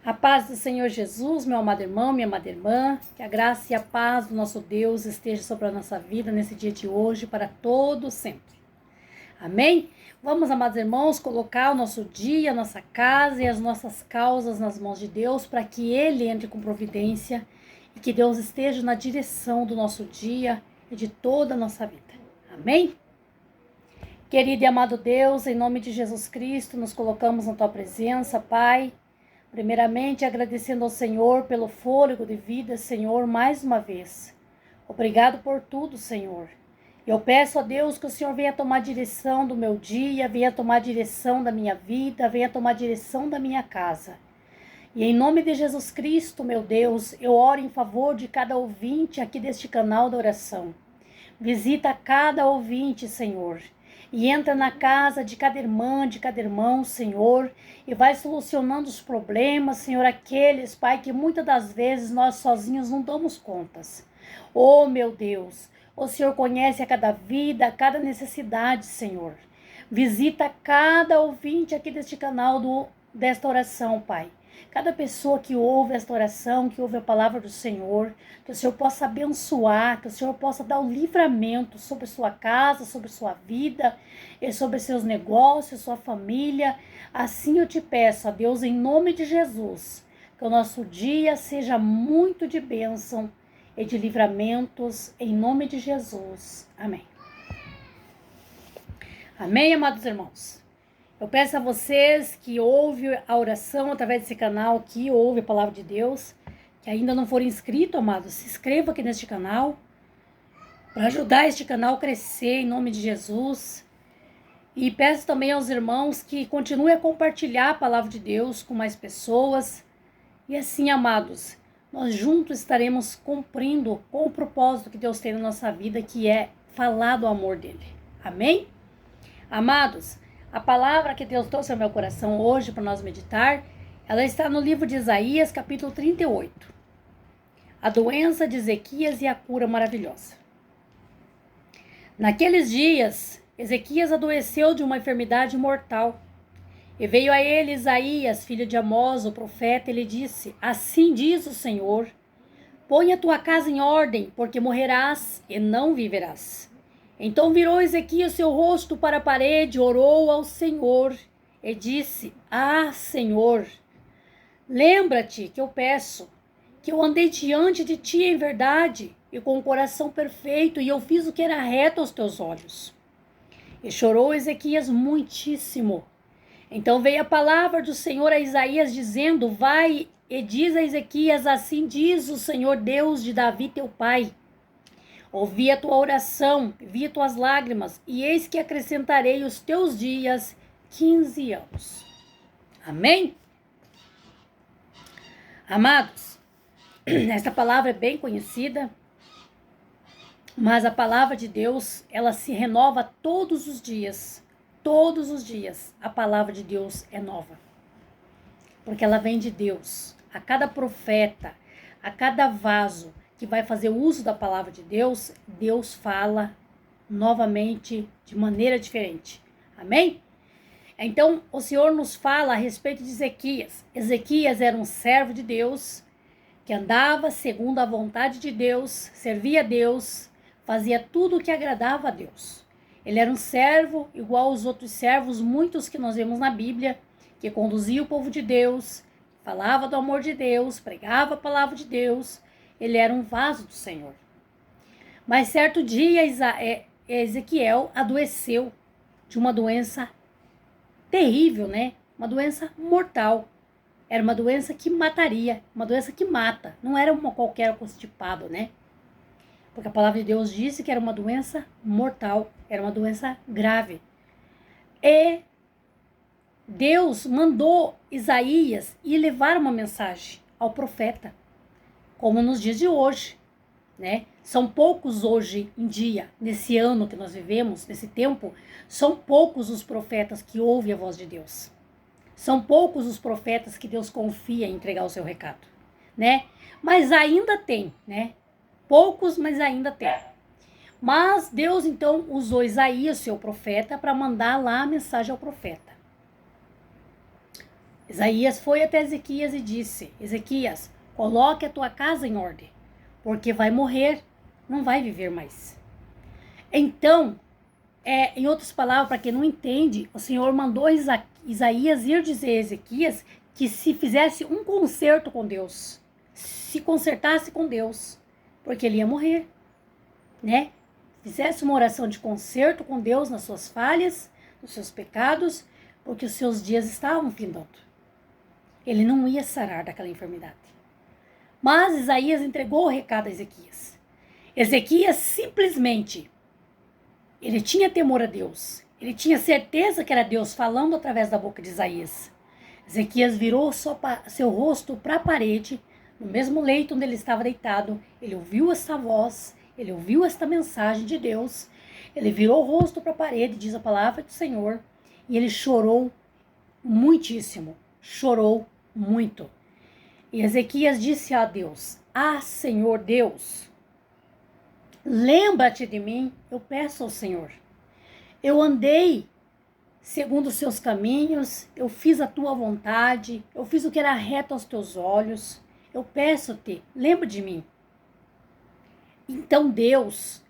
A paz do Senhor Jesus, meu amado irmão, minha amada irmã, que a graça e a paz do nosso Deus esteja sobre a nossa vida nesse dia de hoje, para todo sempre. Amém? Vamos, amados irmãos, colocar o nosso dia, a nossa casa e as nossas causas nas mãos de Deus, para que Ele entre com providência e que Deus esteja na direção do nosso dia e de toda a nossa vida. Amém? Querido e amado Deus, em nome de Jesus Cristo, nos colocamos na Tua presença, Pai. Primeiramente, agradecendo ao Senhor pelo fôlego de vida, Senhor, mais uma vez. Obrigado por tudo, Senhor. Eu peço a Deus que o Senhor venha tomar direção do meu dia, venha tomar direção da minha vida, venha tomar direção da minha casa. E em nome de Jesus Cristo, meu Deus, eu oro em favor de cada ouvinte aqui deste canal da oração. Visita cada ouvinte, Senhor. E entra na casa de cada irmã, de cada irmão, Senhor, e vai solucionando os problemas, Senhor, aqueles, Pai, que muitas das vezes nós sozinhos não damos contas. Oh, meu Deus, o Senhor conhece a cada vida, a cada necessidade, Senhor. Visita cada ouvinte aqui deste canal desta oração, Pai. Cada pessoa que ouve esta oração, que ouve a palavra do Senhor, que o Senhor possa abençoar, que o Senhor possa dar o livramento sobre sua casa, sobre sua vida, e sobre seus negócios, sua família. Assim eu te peço, a Deus, em nome de Jesus, que o nosso dia seja muito de bênção e de livramentos, em nome de Jesus. Amém. Amém, amados irmãos? Eu peço a vocês que ouvem a oração através desse canal, que ouvem a palavra de Deus, que ainda não foram inscritos, amados, se inscrevam aqui neste canal, para ajudar este canal a crescer, em nome de Jesus. E peço também aos irmãos que continuem a compartilhar a palavra de Deus com mais pessoas. E assim, amados, nós juntos estaremos cumprindo com o propósito que Deus tem na nossa vida, que é falar do amor dele. Amém? Amados, a palavra que Deus trouxe ao meu coração hoje para nós meditar, ela está no livro de Isaías, capítulo 38. A doença de Ezequias e a cura maravilhosa. Naqueles dias, Ezequias adoeceu de uma enfermidade mortal. E veio a ele Isaías, filho de Amós, o profeta, e lhe disse: Assim diz o Senhor, põe a tua casa em ordem, porque morrerás e não viverás. Então virou Ezequias seu rosto para a parede, orou ao Senhor e disse: Ah, Senhor, lembra-te que eu peço, que eu andei diante de ti em verdade e com o coração perfeito, e eu fiz o que era reto aos teus olhos. E chorou Ezequias muitíssimo. Então veio a palavra do Senhor a Isaías, dizendo: Vai e diz a Ezequias: Assim diz o Senhor Deus de Davi teu pai. Ouvi a tua oração, vi tuas lágrimas, e eis que acrescentarei os teus dias 15 anos. Amém? Amados, esta palavra é bem conhecida, mas a palavra de Deus, ela se renova todos os dias. Todos os dias a palavra de Deus é nova, porque ela vem de Deus. A cada profeta, a cada vaso que vai fazer uso da palavra de Deus, Deus fala novamente de maneira diferente. Amém? Então, o Senhor nos fala a respeito de Ezequias. Ezequias era um servo de Deus, que andava segundo a vontade de Deus, servia a Deus, fazia tudo o que agradava a Deus. Ele era um servo igual aos outros servos, muitos que nós vemos na Bíblia, que conduzia o povo de Deus, falava do amor de Deus, pregava a palavra de Deus. Ele era um vaso do Senhor. Mas certo dia, Ezequiel adoeceu de uma doença terrível, né? Uma doença mortal. Era uma doença que mataria, uma doença que mata. Não era uma qualquer constipado, né? Porque a palavra de Deus disse que era uma doença mortal, era uma doença grave. E Deus mandou Isaías ir levar uma mensagem ao profeta, como nos dias de hoje, né? São poucos hoje em dia, nesse ano que nós vivemos, nesse tempo, são poucos os profetas que ouvem a voz de Deus. São poucos os profetas que Deus confia em entregar o seu recado, né? Mas ainda tem, né? Poucos, mas ainda tem. Mas Deus, então, usou Isaías, seu profeta, para mandar lá a mensagem ao profeta. Isaías foi até Ezequias e disse: Ezequias, coloque a tua casa em ordem, porque vai morrer, não vai viver mais. Então, em outras palavras, para quem não entende, o Senhor mandou Isaías ir dizer a Ezequias que se fizesse um concerto com Deus, se consertasse com Deus, porque ele ia morrer, né? Fizesse uma oração de concerto com Deus nas suas falhas, nos seus pecados, porque os seus dias estavam findando. Ele não ia sarar daquela enfermidade. Mas Isaías entregou o recado a Ezequias. Ezequias simplesmente, ele tinha temor a Deus. Ele tinha certeza que era Deus falando através da boca de Isaías. Ezequias virou seu rosto para a parede, no mesmo leito onde ele estava deitado. Ele ouviu essa voz, ele ouviu esta mensagem de Deus. Ele virou o rosto para a parede, diz a palavra do Senhor, e ele chorou muitíssimo. Chorou muito. E Ezequias disse a Deus: Ah, Senhor Deus, lembra-te de mim, eu peço ao Senhor. Eu andei segundo os seus caminhos, eu fiz a tua vontade, eu fiz o que era reto aos teus olhos. Eu peço-te, lembra de mim. Então Deus,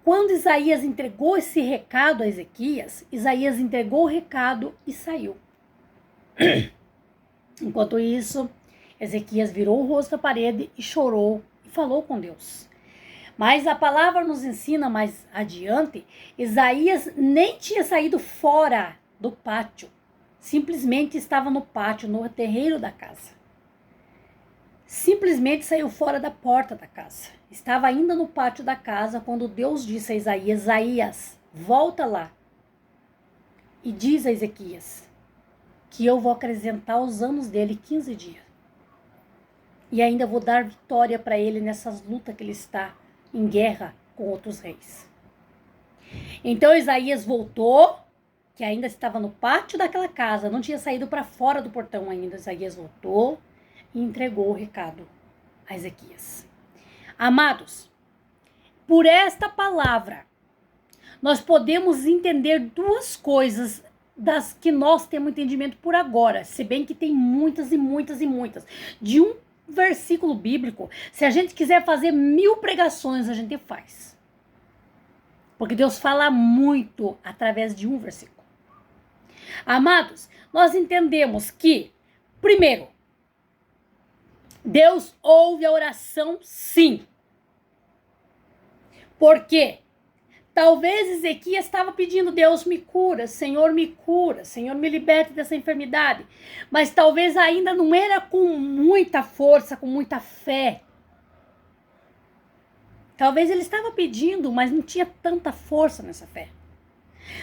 quando Isaías entregou esse recado a Ezequias, Isaías entregou o recado e saiu. Enquanto isso, Ezequias virou o rosto à parede e chorou e falou com Deus. Mas a palavra nos ensina mais adiante, Isaías nem tinha saído fora do pátio. Simplesmente estava no pátio, no terreiro da casa. Simplesmente saiu fora da porta da casa. Estava ainda no pátio da casa quando Deus disse a Isaías: Isaías, volta lá e diz a Ezequias que eu vou acrescentar os anos dele 15 dias. E ainda vou dar vitória para ele nessas lutas que ele está em guerra com outros reis. Então Isaías voltou, que ainda estava no pátio daquela casa, não tinha saído para fora do portão ainda. Isaías voltou e entregou o recado a Ezequias. Amados, por esta palavra, nós podemos entender duas coisas das que nós temos entendimento por agora, se bem que tem muitas e muitas e muitas. De um versículo bíblico, se a gente quiser fazer 1000 pregações, a gente faz. Porque Deus fala muito através de um versículo. Amados, nós entendemos que, primeiro, Deus ouve a oração, sim. Por quê? Talvez Ezequias estava pedindo: Deus me cura, Senhor me liberte dessa enfermidade. Mas talvez ainda não era com muita força, com muita fé. Talvez ele estava pedindo, mas não tinha tanta força nessa fé.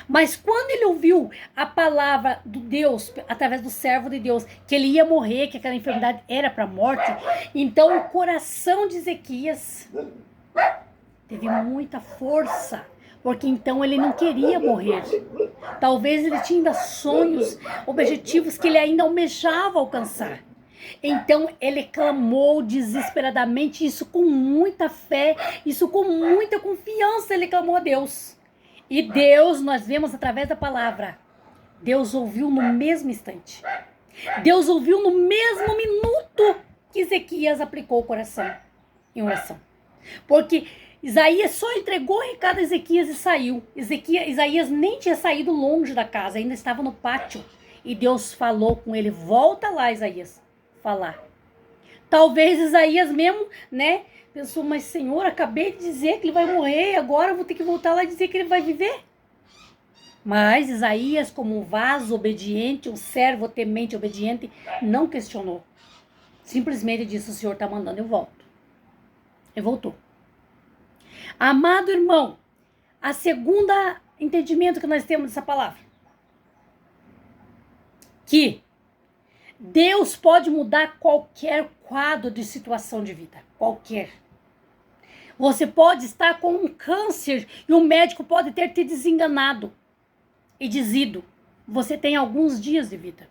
Mas quando ele ouviu a palavra do Deus, através do servo de Deus, que ele ia morrer, que aquela enfermidade era para a morte, então o coração de Ezequias teve muita força. Porque então ele não queria morrer. Talvez ele tinha ainda sonhos, objetivos que ele ainda almejava alcançar. Então ele clamou desesperadamente, isso com muita fé, isso com muita confiança, ele clamou a Deus. E Deus, nós vemos através da palavra, Deus ouviu no mesmo instante. Deus ouviu no mesmo minuto que Ezequias aplicou o coração em oração. Porque Isaías só entregou o recado a Ezequias e saiu. Isaías nem tinha saído longe da casa, ainda estava no pátio. E Deus falou com ele: volta lá, Isaías, falar. Talvez Isaías mesmo, né, pensou: mas Senhor, acabei de dizer que ele vai morrer, agora vou ter que voltar lá e dizer que ele vai viver. Mas Isaías, como um vaso obediente, um servo temente obediente, não questionou. Simplesmente disse: o Senhor está mandando, eu volto. E voltou. Amado irmão, a segunda entendimento que nós temos dessa palavra, que Deus pode mudar qualquer quadro de situação de vida, qualquer. Você pode estar com um câncer e o médico pode ter te desenganado e dizido: você tem alguns dias de vida,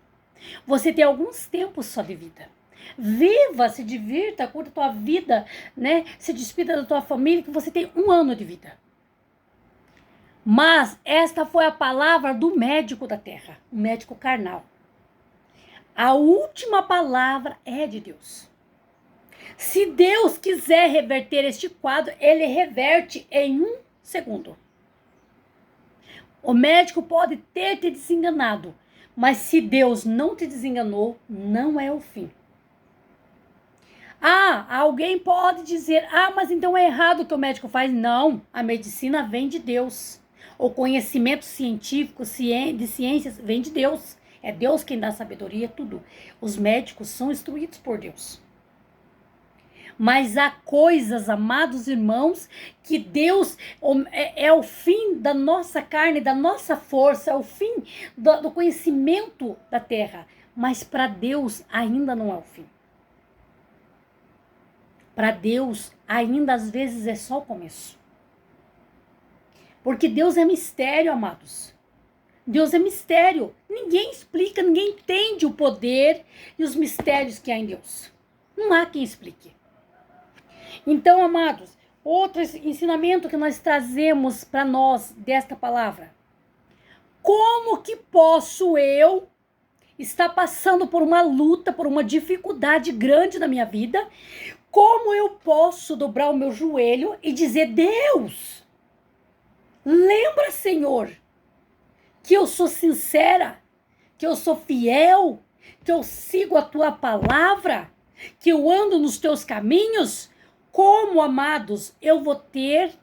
você tem alguns tempos só de vida. Viva, se divirta, curta a tua vida, né? Se despida da tua família, que você tem 1 ano de vida. Mas esta foi a palavra do médico da terra, um médico carnal. A última palavra é de Deus. Se Deus quiser reverter este quadro, ele reverte em 1 segundo. O médico pode ter te desenganado, mas se Deus não te desenganou, não é o fim. Alguém pode dizer, mas então é errado o que o médico faz. Não, a medicina vem de Deus. O conhecimento científico, de ciências, vem de Deus. É Deus quem dá sabedoria, tudo. Os médicos são instruídos por Deus. Mas há coisas, amados irmãos, que Deus é o fim da nossa carne, da nossa força, é o fim do conhecimento da terra. Mas para Deus ainda não é o fim. Para Deus ainda às vezes é só o começo. Porque Deus é mistério, amados. Deus é mistério. Ninguém explica, ninguém entende o poder e os mistérios que há em Deus. Não há quem explique. Então, amados, outro ensinamento que nós trazemos para nós desta palavra. Como que posso eu estar passando por uma luta, por uma dificuldade grande na minha vida? Como eu posso dobrar o meu joelho e dizer, Deus, lembra, Senhor, que eu sou sincera, que eu sou fiel, que eu sigo a tua palavra, que eu ando nos teus caminhos? Como, amados, eu vou ter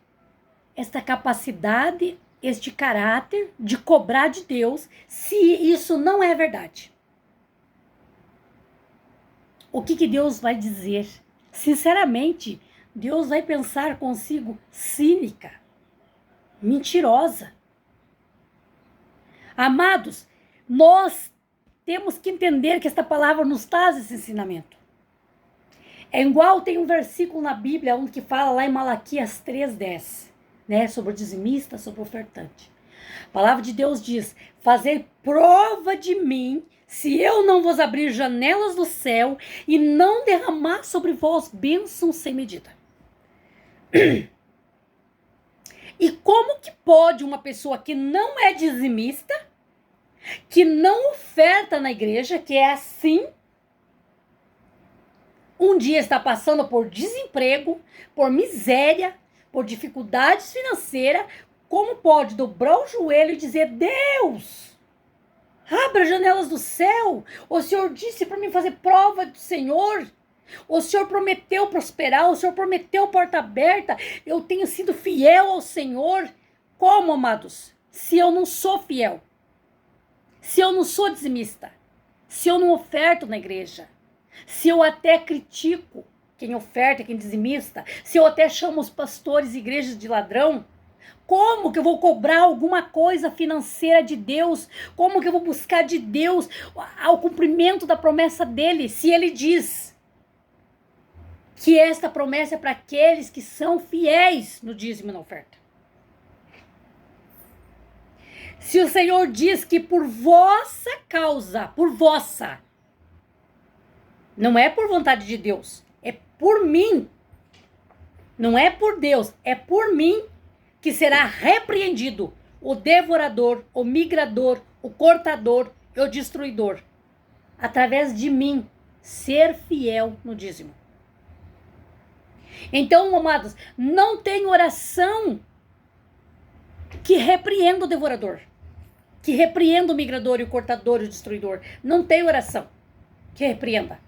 esta capacidade, este caráter de cobrar de Deus, se isso não é verdade? O que Deus vai dizer? Sinceramente, Deus vai pensar consigo cínica, mentirosa. Amados, nós temos que entender que esta palavra nos traz esse ensinamento. É igual, tem um versículo na Bíblia onde que fala lá em Malaquias 3:10, né, sobre o dizimista, sobre o ofertante. A palavra de Deus diz, fazer prova de mim, se eu não vos abrir janelas do céu e não derramar sobre vós bênçãos sem medida. E como que pode uma pessoa que não é dizimista, que não oferta na igreja, que é assim, um dia está passando por desemprego, por miséria, por dificuldades financeiras, como pode dobrar o joelho e dizer, Deus, abra as janelas do céu, o Senhor disse para mim fazer prova do Senhor, o Senhor prometeu prosperar, o Senhor prometeu porta aberta, eu tenho sido fiel ao Senhor. Como, amados? Se eu não sou fiel, se eu não sou dizimista, se eu não oferto na igreja, se eu até critico quem oferta, quem dizimista, se eu até chamo os pastores e igrejas de ladrão, como que eu vou cobrar alguma coisa financeira de Deus? Como que eu vou buscar de Deus o cumprimento da promessa dele? Se ele diz que esta promessa é para aqueles que são fiéis no dízimo e na oferta. Se o Senhor diz que por vossa causa, por vossa, não é por vontade de Deus, é por mim. Não é por Deus, é por mim que será repreendido o devorador, o migrador, o cortador e o destruidor. Através de mim, ser fiel no dízimo. Então, amados, não tem oração que repreenda o devorador, que repreenda o migrador e o cortador e o destruidor. Não tem oração que repreenda.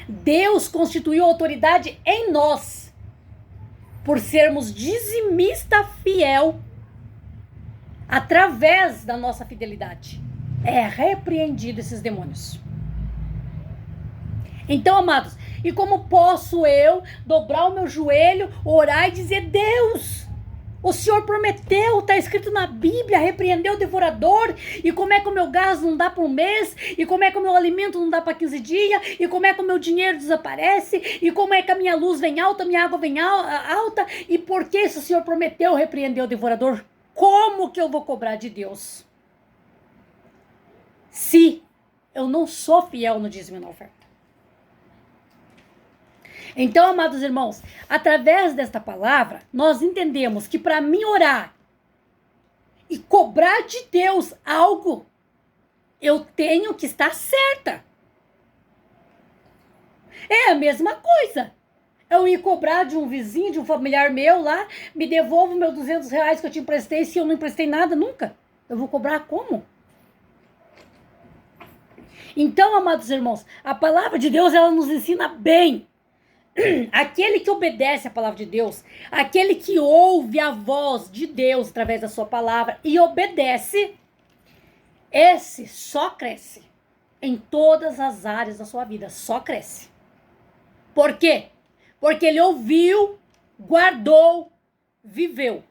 Deus constituiu autoridade em nós, por sermos dizimista fiel, através da nossa fidelidade. É repreendido esses demônios. Então, amados, e como posso eu dobrar o meu joelho, orar e dizer, Deus, o Senhor prometeu, está escrito na Bíblia, repreendeu o devorador, e como é que o meu gás não dá para um mês, e como é que o meu alimento não dá para 15 dias, e como é que o meu dinheiro desaparece, e como é que a minha luz vem alta, a minha água vem alta, e por que se o Senhor prometeu repreender o devorador, como que eu vou cobrar de Deus? Se eu não sou fiel no dízimo e na oferta. Então, amados irmãos, através desta palavra, nós entendemos que para mim orar e cobrar de Deus algo, eu tenho que estar certa. É a mesma coisa. Eu ia cobrar de um vizinho, de um familiar meu lá, me devolva meus R$ 200 que eu te emprestei, se eu não emprestei nada nunca. Eu vou cobrar como? Então, amados irmãos, a palavra de Deus, ela nos ensina bem. Aquele que obedece a palavra de Deus, aquele que ouve a voz de Deus através da sua palavra e obedece, esse só cresce em todas as áreas da sua vida, só cresce. Por quê? Porque ele ouviu, guardou, viveu,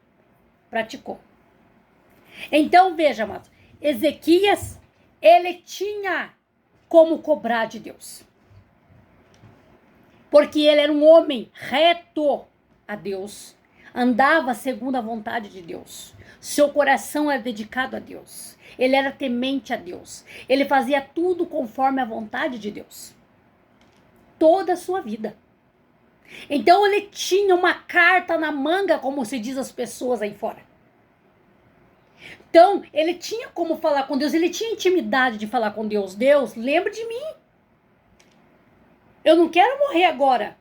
praticou. Então, veja, amados, Ezequias, ele tinha como cobrar de Deus. Porque ele era um homem reto a Deus, andava segundo a vontade de Deus. Seu coração era dedicado a Deus. Ele era temente a Deus. Ele fazia tudo conforme a vontade de Deus. Toda a sua vida. Então ele tinha uma carta na manga, como se diz as pessoas aí fora. Então, ele tinha como falar com Deus, ele tinha intimidade de falar com Deus. Deus, lembra de mim. Eu não quero morrer agora.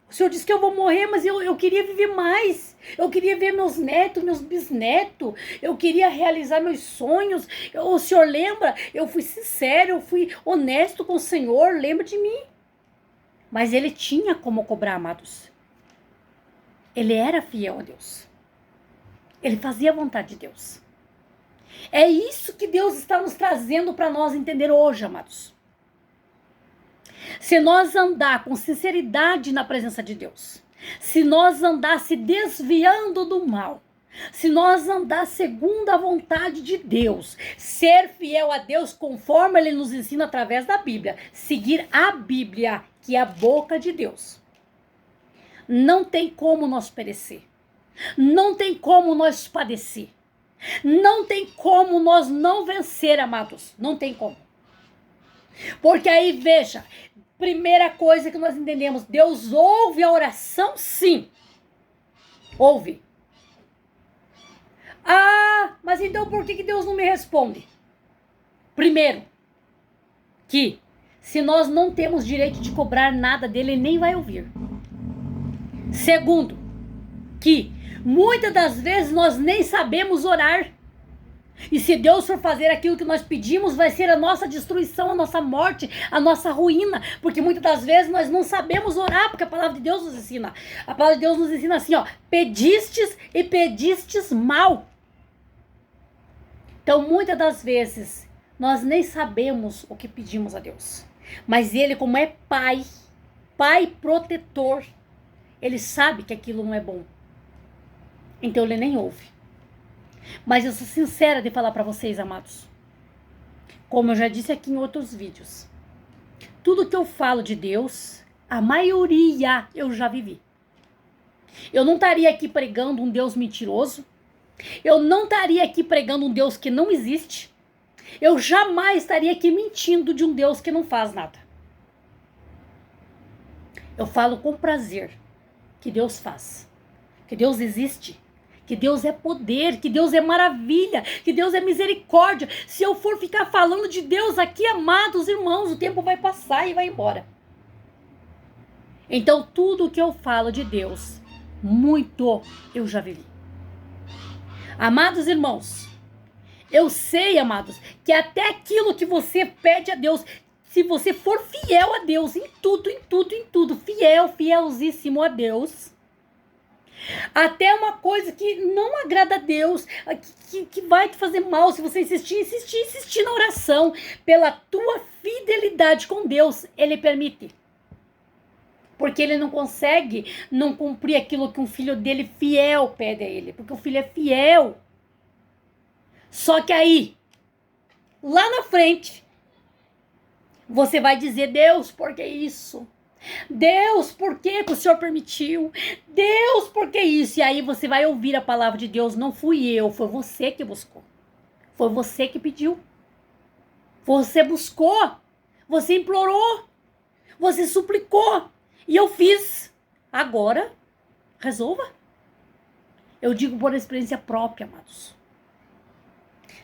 O Senhor disse que eu vou morrer, mas eu queria viver mais. Eu queria ver meus netos, meus bisnetos. Eu queria realizar meus sonhos. O Senhor lembra? Eu fui sincero, eu fui honesto com o Senhor. Lembra de mim. Mas ele tinha como cobrar, amados. Ele era fiel a Deus. Ele fazia a vontade de Deus. É isso que Deus está nos trazendo para nós entender hoje, amados. Se nós andar com sinceridade na presença de Deus, se nós andar se desviando do mal, se nós andar segundo a vontade de Deus, ser fiel a Deus conforme Ele nos ensina através da Bíblia, seguir a Bíblia, que é a boca de Deus, não tem como nós perecer, não tem como nós padecer, não tem como nós não vencer, amados, não tem como. Porque aí, veja, primeira coisa que nós entendemos, Deus ouve a oração, sim. Ouve. Ah, mas então por que Deus não me responde? Primeiro, que se nós não temos direito de cobrar nada dele, ele nem vai ouvir. Segundo, que muitas das vezes nós nem sabemos orar. E se Deus for fazer aquilo que nós pedimos, vai ser a nossa destruição, a nossa morte, a nossa ruína. Porque muitas das vezes nós não sabemos orar, porque a palavra de Deus nos ensina. A palavra de Deus nos ensina assim, ó, pedistes e pedistes mal. Então, muitas das vezes, nós nem sabemos o que pedimos a Deus. Mas Ele, como é Pai, Pai protetor, Ele sabe que aquilo não é bom. Então, Ele nem ouve. Mas eu sou sincera de falar para vocês, amados. Como eu já disse aqui em outros vídeos. Tudo que eu falo de Deus, a maioria eu já vivi. Eu não estaria aqui pregando um Deus mentiroso. Eu não estaria aqui pregando um Deus que não existe. Eu jamais estaria aqui mentindo de um Deus que não faz nada. Eu falo com prazer que Deus faz. Que Deus existe. Que Deus é poder, que Deus é maravilha, que Deus é misericórdia. Se eu for ficar falando de Deus aqui, amados irmãos, o tempo vai passar e vai embora. Então, tudo que eu falo de Deus, muito eu já vivi. Amados irmãos, eu sei, amados, que até aquilo que você pede a Deus, se você for fiel a Deus, em tudo, fiel, fielzíssimo a Deus, até uma coisa que não agrada a Deus, que vai te fazer mal, se você insistir na oração, pela tua fidelidade com Deus, Ele permite. Porque Ele não consegue não cumprir aquilo que um filho dele fiel pede a Ele, porque o filho é fiel. Só que aí, lá na frente, você vai dizer, Deus, por que isso? Deus, por que o Senhor permitiu? Deus, por que isso? E aí você vai ouvir a palavra de Deus. Não fui eu, foi você que buscou. Foi você que pediu. Você buscou. Você implorou. Você suplicou. E eu fiz. Agora, resolva. Eu digo por experiência própria, amados.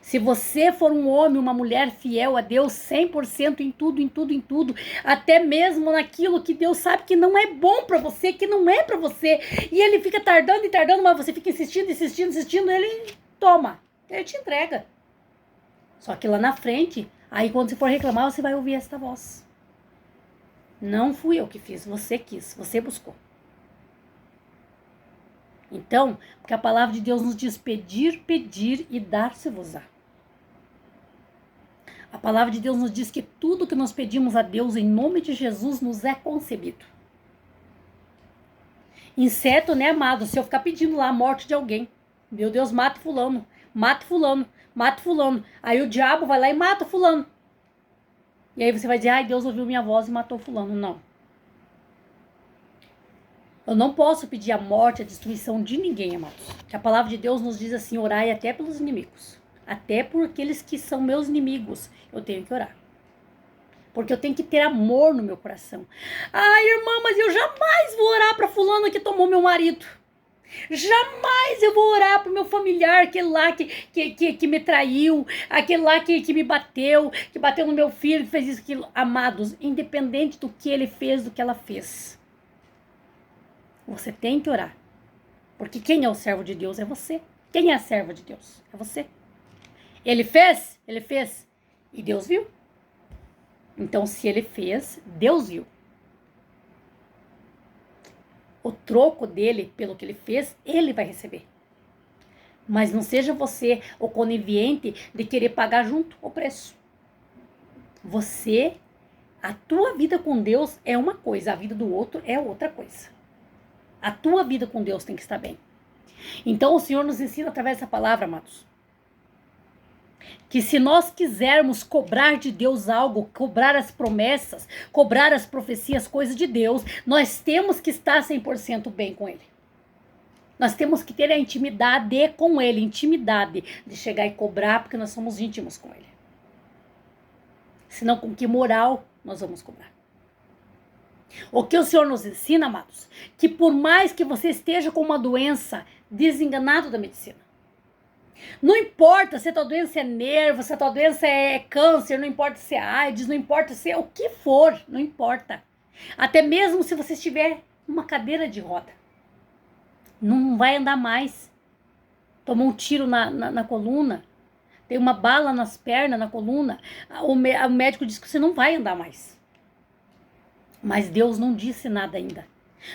Se você for um homem, uma mulher fiel a Deus, 100% em tudo, em tudo, em tudo, até mesmo naquilo que Deus sabe que não é bom pra você, que não é pra você, e ele fica tardando e tardando, mas você fica insistindo, insistindo, insistindo, ele toma, ele te entrega. Só que lá na frente, aí quando você for reclamar, você vai ouvir esta voz. Não fui eu que fiz, você quis, você buscou. Então, porque a palavra de Deus nos diz pedir, pedir e dar-se-vos-á. A palavra de Deus nos diz que tudo que nós pedimos a Deus em nome de Jesus nos é concebido. Inseto, né, amado? Se eu ficar pedindo lá a morte de alguém, meu Deus, mata fulano, mata fulano, mata fulano. Aí o diabo vai lá e mata fulano. E aí você vai dizer, ai, Deus ouviu minha voz e matou fulano. Não. Eu não posso pedir a morte, a destruição de ninguém, amados. Que a palavra de Deus nos diz assim, orai até pelos inimigos. Até por aqueles que são meus inimigos, eu tenho que orar. Porque eu tenho que ter amor no meu coração. Ai, irmã, mas eu jamais vou orar para fulano que tomou meu marido. Jamais eu vou orar pro meu familiar, aquele lá que me traiu, aquele lá que me bateu, que bateu no meu filho, que fez isso, aquilo. Amados, independente do que ele fez, do que ela fez, você tem que orar. Porque quem é o servo de Deus é você. Quem é a serva de Deus? É você. Ele fez. E Deus viu. Então, se ele fez, Deus viu. O troco dele, pelo que ele fez, ele vai receber. Mas não seja você o conivente de querer pagar junto o preço. A tua vida com Deus é uma coisa, a vida do outro é outra coisa. A tua vida com Deus tem que estar bem. Então o Senhor nos ensina através dessa palavra, amados, que se nós quisermos cobrar de Deus algo, cobrar as promessas, cobrar as profecias, coisas de Deus, nós temos que estar 100% bem com Ele. Nós temos que ter a intimidade com Ele, intimidade de chegar e cobrar, porque nós somos íntimos com Ele. Senão, com que moral nós vamos cobrar? O que o Senhor nos ensina, amados, que por mais que você esteja com uma doença, desenganado da medicina, não importa se a tua doença é nervo, se a tua doença é câncer, não importa se é AIDS, não importa se é o que for, não importa. Até mesmo se você estiver numa cadeira de roda, não vai andar mais. Tomou um tiro na coluna, tem uma bala nas pernas, na coluna, o médico diz que você não vai andar mais. Mas Deus não disse nada ainda.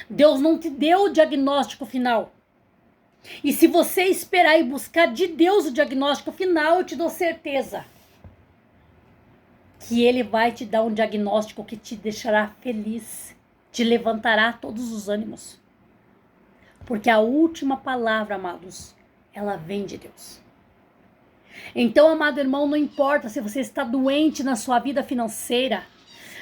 Deus não te deu o diagnóstico final. E se você esperar e buscar de Deus o diagnóstico final, eu te dou certeza que Ele vai te dar um diagnóstico que te deixará feliz, te levantará todos os ânimos. Porque a última palavra, amados, ela vem de Deus. Então, amado irmão, não importa se você está doente na sua vida financeira.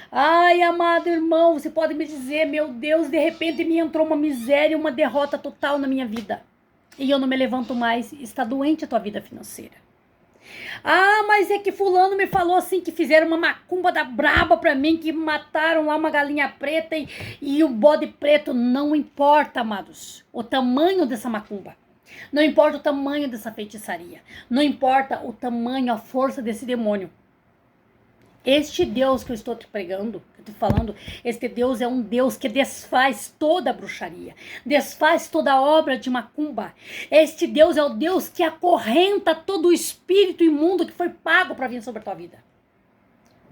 Ai, amado irmão, você pode me dizer, meu Deus, de repente me entrou uma miséria, uma derrota total na minha vida. E eu não me levanto mais. Está doente a tua vida financeira. Ah, mas é que fulano me falou assim, que fizeram uma macumba da braba pra mim, que mataram lá uma galinha preta e o bode preto. Não importa, amados, o tamanho dessa macumba. Não importa o tamanho dessa feitiçaria. Não importa o tamanho, a força desse demônio. Este Deus que eu estou te pregando, que eu estou falando, este Deus é um Deus que desfaz toda a bruxaria, desfaz toda a obra de macumba. Este Deus é o Deus que acorrenta todo o espírito imundo que foi pago para vir sobre a tua vida.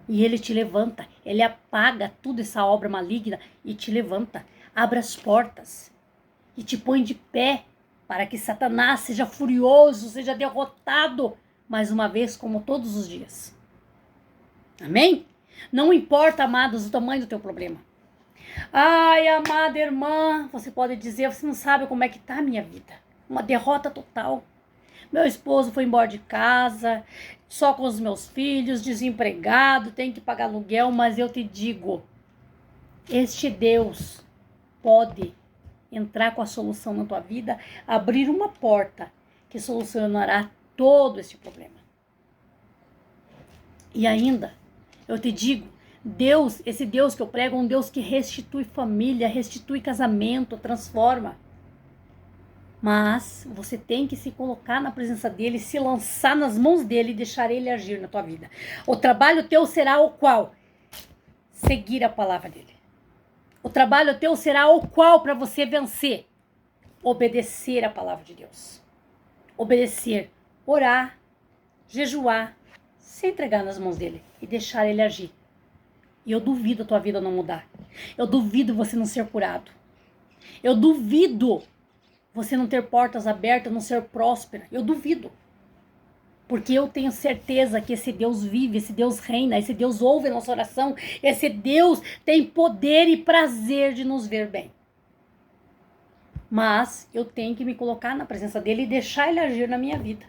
E Ele te levanta, Ele apaga toda essa obra maligna e te levanta, abre as portas e te põe de pé para que Satanás seja furioso, seja derrotado mais uma vez, como todos os dias. Amém? Não importa, amados, o tamanho do teu problema. Ai, amada irmã, você pode dizer, você não sabe como é que tá a minha vida. Uma derrota total. Meu esposo foi embora de casa, só com os meus filhos, desempregado, tem que pagar aluguel, mas eu te digo, este Deus pode entrar com a solução na tua vida, abrir uma porta que solucionará todo esse problema. E ainda, eu te digo, Deus, esse Deus que eu prego é um Deus que restitui família, restitui casamento, transforma. Mas você tem que se colocar na presença dele, se lançar nas mãos dele e deixar ele agir na tua vida. O trabalho teu será o qual? Seguir a palavra dele. O trabalho teu será o qual para você vencer? Obedecer a palavra de Deus. Obedecer, orar, jejuar, se entregar nas mãos dele e deixar ele agir. E eu duvido a tua vida não mudar. Eu duvido você não ser curado. Eu duvido você não ter portas abertas, não ser próspera. Eu duvido. Porque eu tenho certeza que esse Deus vive, esse Deus reina, esse Deus ouve a nossa oração, esse Deus tem poder e prazer de nos ver bem. Mas eu tenho que me colocar na presença dele e deixar ele agir na minha vida.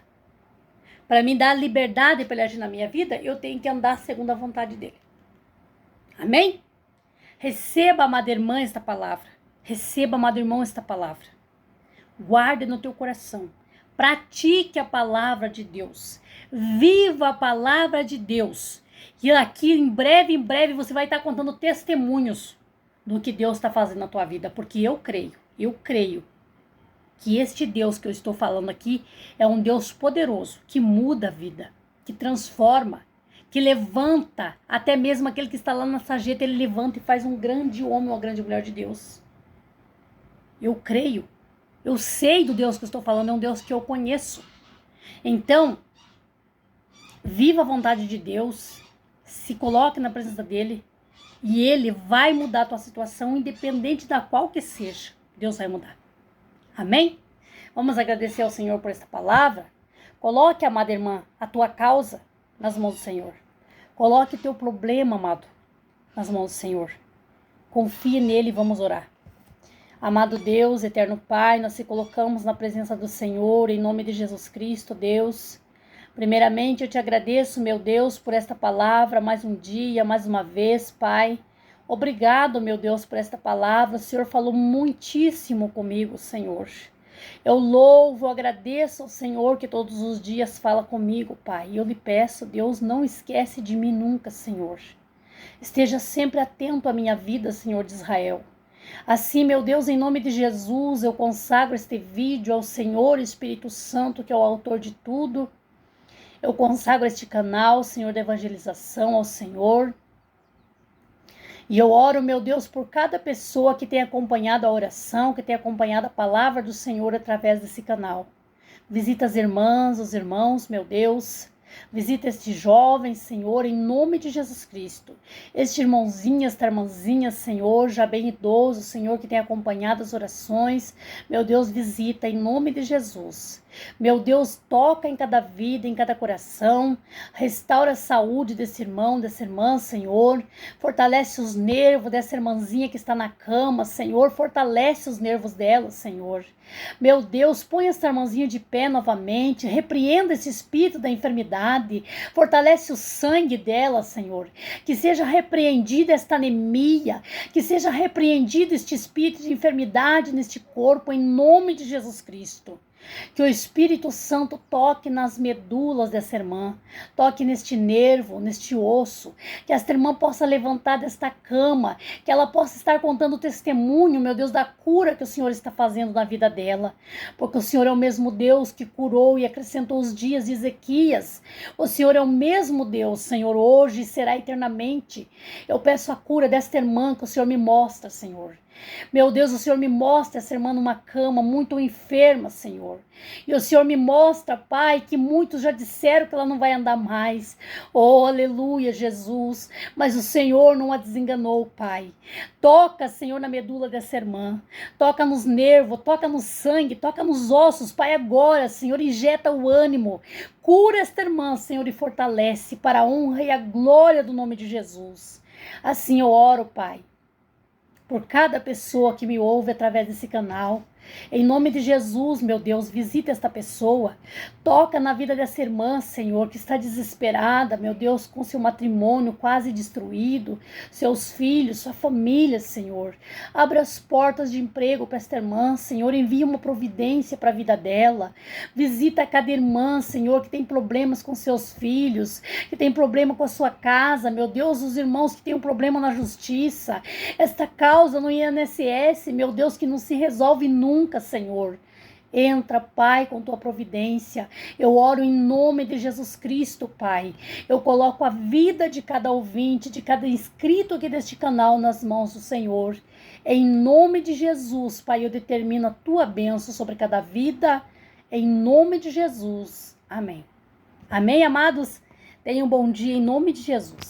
Para me dar liberdade para ele agir na minha vida, eu tenho que andar segundo a vontade dele. Amém? Receba, amada irmã, esta palavra. Receba, amado irmão, esta palavra. Guarde no teu coração. Pratique a palavra de Deus. Viva a palavra de Deus. E aqui, em breve, você vai estar contando testemunhos do que Deus está fazendo na tua vida. Porque eu creio que este Deus que eu estou falando aqui é um Deus poderoso, que muda a vida, que transforma, que levanta, até mesmo aquele que está lá na sarjeta, ele levanta e faz um grande homem, uma grande mulher de Deus. Eu creio. Eu sei do Deus que eu estou falando, é um Deus que eu conheço. Então, viva a vontade de Deus, se coloque na presença dele e ele vai mudar a tua situação, independente da qual que seja. Deus vai mudar. Amém? Vamos agradecer ao Senhor por esta palavra. Coloque, amada irmã, a tua causa nas mãos do Senhor. Coloque o teu problema, amado, nas mãos do Senhor. Confie nele e vamos orar. Amado Deus, eterno Pai, nós se colocamos na presença do Senhor, em nome de Jesus Cristo, Deus. Primeiramente, eu te agradeço, meu Deus, por esta palavra, mais um dia, mais uma vez, Pai. Obrigado, meu Deus, por esta palavra. O Senhor falou muitíssimo comigo, Senhor. Eu louvo, agradeço ao Senhor que todos os dias fala comigo, Pai. E eu lhe peço, Deus, não esquece de mim nunca, Senhor. Esteja sempre atento à minha vida, Senhor de Israel. Assim, meu Deus, em nome de Jesus, eu consagro este vídeo ao Senhor Espírito Santo, que é o autor de tudo. Eu consagro este canal, Senhor da evangelização, ao Senhor. E eu oro, meu Deus, por cada pessoa que tem acompanhado a oração, que tem acompanhado a palavra do Senhor através desse canal. Visita as irmãs, os irmãos, meu Deus. Visita este jovem, Senhor, em nome de Jesus Cristo. Este irmãozinho, esta irmãzinha, Senhor, já bem idoso, Senhor, que tem acompanhado as orações. Meu Deus, visita em nome de Jesus. Meu Deus, toca em cada vida, em cada coração. Restaura a saúde desse irmão, dessa irmã, Senhor. Fortalece os nervos dessa irmãzinha que está na cama, Senhor. Fortalece os nervos dela, Senhor. Meu Deus, põe essa irmãzinha de pé novamente. Repreenda esse espírito da enfermidade. Fortalece o sangue dela, Senhor. Que seja repreendida esta anemia. Que seja repreendido este espírito de enfermidade neste corpo, em nome de Jesus Cristo. Que o Espírito Santo toque nas medulas dessa irmã, toque neste nervo, neste osso, que esta irmã possa levantar desta cama, que ela possa estar contando testemunho, meu Deus, da cura que o Senhor está fazendo na vida dela, porque o Senhor é o mesmo Deus que curou e acrescentou os dias de Ezequias. O Senhor é o mesmo Deus, Senhor, hoje e será eternamente. Eu peço a cura desta irmã que o Senhor me mostra, Senhor. Meu Deus, o Senhor me mostra essa irmã numa cama muito enferma, Senhor. E o Senhor me mostra, Pai, que muitos já disseram que ela não vai andar mais. Oh, aleluia, Jesus. Mas o Senhor não a desenganou, Pai. Toca, Senhor, na medula dessa irmã. Toca nos nervos, toca no sangue, toca nos ossos, Pai, agora, Senhor, injeta o ânimo. Cura esta irmã, Senhor, e fortalece para a honra e a glória do nome de Jesus. Assim eu oro, Pai, por cada pessoa que me ouve através desse canal. Em nome de Jesus, meu Deus, visita esta pessoa. Toca na vida dessa irmã, Senhor, que está desesperada, meu Deus, com seu matrimônio quase destruído, seus filhos, sua família, Senhor. Abra as portas de emprego para esta irmã, Senhor. Envia uma providência para a vida dela. Visita cada irmã, Senhor, que tem problemas com seus filhos, que tem problema com a sua casa, meu Deus, os irmãos que têm um problema na justiça. Esta causa no INSS, meu Deus, que não se resolve nunca, Senhor. Entra, Pai, com tua providência. Eu oro em nome de Jesus Cristo, Pai. Eu coloco a vida de cada ouvinte, de cada inscrito aqui deste canal nas mãos do Senhor. Em nome de Jesus, Pai, eu determino a tua bênção sobre cada vida. Em nome de Jesus. Amém. Amém, amados? Tenham um bom dia em nome de Jesus.